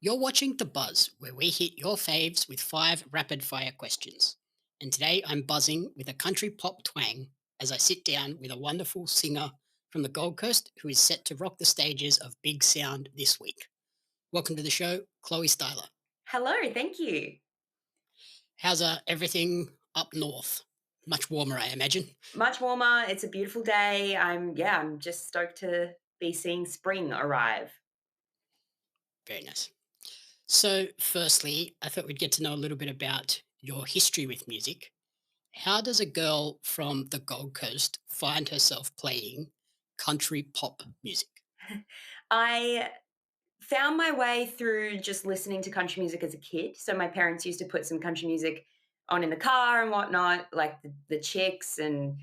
You're watching The Buzz, where we hit your faves with five rapid fire questions. And today I'm buzzing with a country pop twang as I sit down with a wonderful singer from the Gold Coast who is set to rock the stages of Big Sound this week. Welcome to the show, Chloe Styler. Hello, thank you. How's everything up north? Much warmer, I imagine. Much warmer. It's a beautiful day. I'm just stoked to be seeing spring arrive. Very nice. So, firstly, I thought we'd get to know a little bit about your history with music. How does a girl from the Gold Coast find herself playing country pop music? I found my way through just listening to country music as a kid. So my parents used to put some country music on in the car and whatnot, like the Chicks and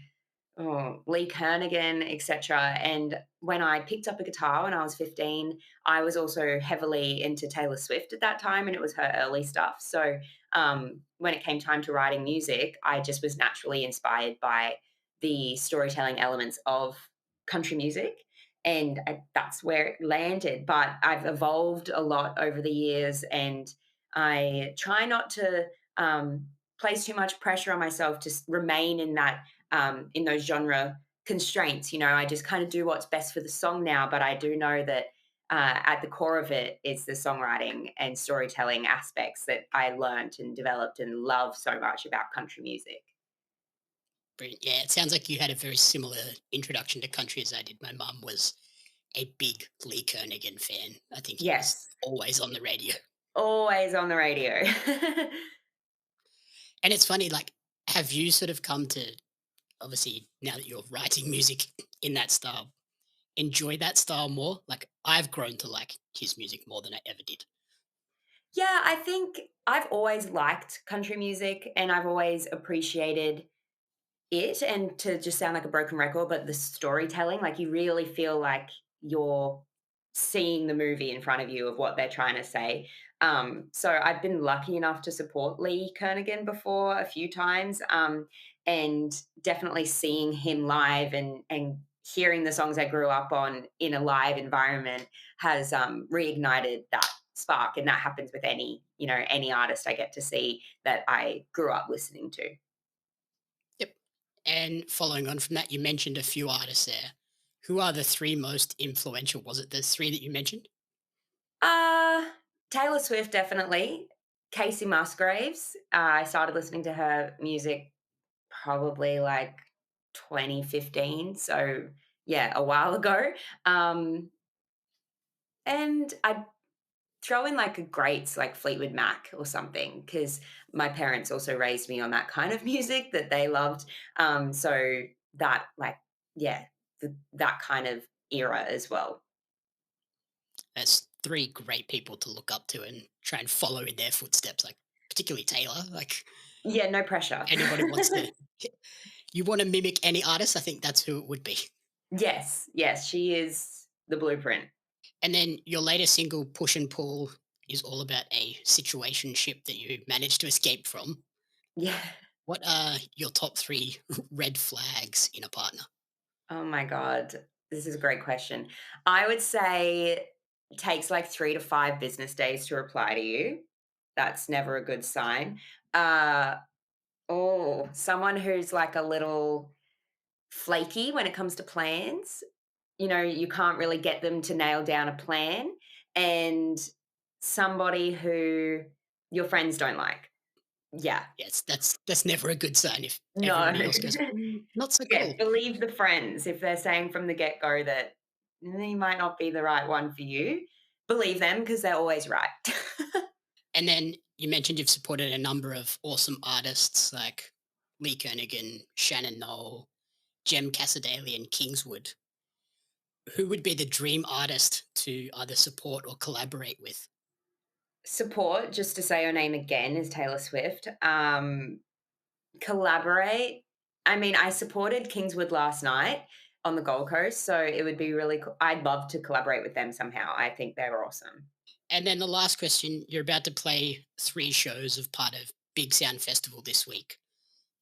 Lee Kernaghan, etc. And when I picked up a guitar when I was 15, I was also heavily into Taylor Swift at that time, and it was her early stuff. So when it came time to writing music, I just was naturally inspired by the storytelling elements of country music. And that's where it landed. But I've evolved a lot over the years, and I try not to place too much pressure on myself to remain in those genre constraints. I just kind of do what's best for the song now, but I do know that at the core of it is the songwriting and storytelling aspects that I learned and developed and love so much about country music. Brilliant. Yeah, it sounds like you had a very similar introduction to country as I did. My mum was a big Lee Kernaghan fan. I think he was Yes, always on the radio. always on the radio. And it's funny, like, have you sort of come to, obviously, now that you're writing music in that style, enjoy that style more? Like, I've grown to like his music more than I ever did. Yeah, I think I've always liked country music and I've always appreciated it, and to just sound like a broken record, but the storytelling, like, you really feel like you're seeing the movie in front of you of what they're trying to say. So I've been lucky enough to support Lee Kernaghan before a few times, and definitely seeing him live and hearing the songs I grew up on in a live environment has, reignited that spark, and that happens with any artist I get to see that I grew up listening to. Yep. And following on from that, you mentioned a few artists there. Who are the three most influential? Was it the three that you mentioned? Uh, Taylor Swift, definitely. Kacey Musgraves. I started listening to her music probably like 2015. So, yeah, a while ago. Um, and I'd throw in like a greats like Fleetwood Mac or something because my parents also raised me on that kind of music that they loved. So that, like, yeah, that kind of era as well. That's three great people to look up to and try and follow in their footsteps, like particularly Taylor. Like Yeah, no pressure. anybody wants to you want to mimic any artist, I think that's who it would be. Yes, yes, she is the blueprint. And then your latest single, Push and Pull, is all about a situationship that you managed to escape from. Yeah. What are your top three red flags in a partner? Oh my god, this is a great question. I would say it takes like 3 to 5 business days to reply to you. That's never a good sign. Uh, someone who's like a little flaky when it comes to plans. You can't really get them to nail down a plan, and somebody who your friends don't like. Yeah. Yes, that's never a good sign if No. everybody else goes, not so Yeah, cool. believe the friends if they're saying from the get-go that they might not be the right one for you. Believe them because 'cause they're always right. And then you mentioned you've supported a number of awesome artists like Lee Kernaghan, Shannon Knoll, Jem Cassaday, and Kingswood. Who would be the dream artist to either support or collaborate with? Support, just to say her name again, is Taylor Swift. Collaborate, I mean, I supported Kingswood last night on the Gold Coast, so it would be really cool. I'd love to collaborate with them somehow. I think they're awesome. And then the last question, you're about to play three shows of part of Big Sound Festival this week.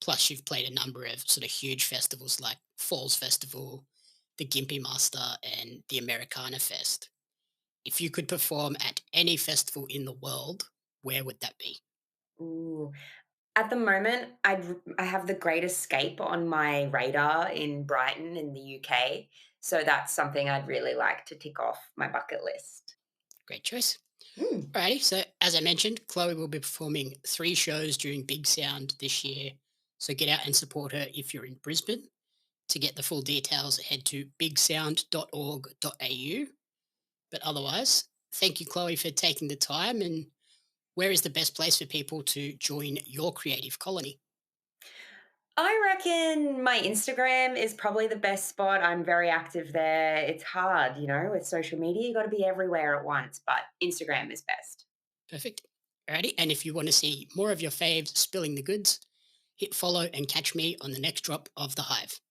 Plus, you've played a number of sort of huge festivals like Falls Festival, the Gympie Master, and the Americana Fest. If you could perform at any festival in the world, where would that be? Ooh. At the moment, I have the Great Escape on my radar in Brighton in the UK, so that's something I'd really like to tick off my bucket list. Great choice. Mm. Alrighty, so as I mentioned, Chloe will be performing 3 shows during Big Sound this year. So get out and support her if you're in Brisbane. To get the full details, head to bigsound.org.au. But otherwise, thank you, Chloe, for taking the time. And where is the best place for people to join your creative colony? I reckon my Instagram is probably the best spot. I'm very active there. It's hard, with social media, you got to be everywhere at once, but Instagram is best. Perfect. Alrighty, and if you want to see more of your faves spilling the goods, hit follow and catch me on the next drop of The Hive.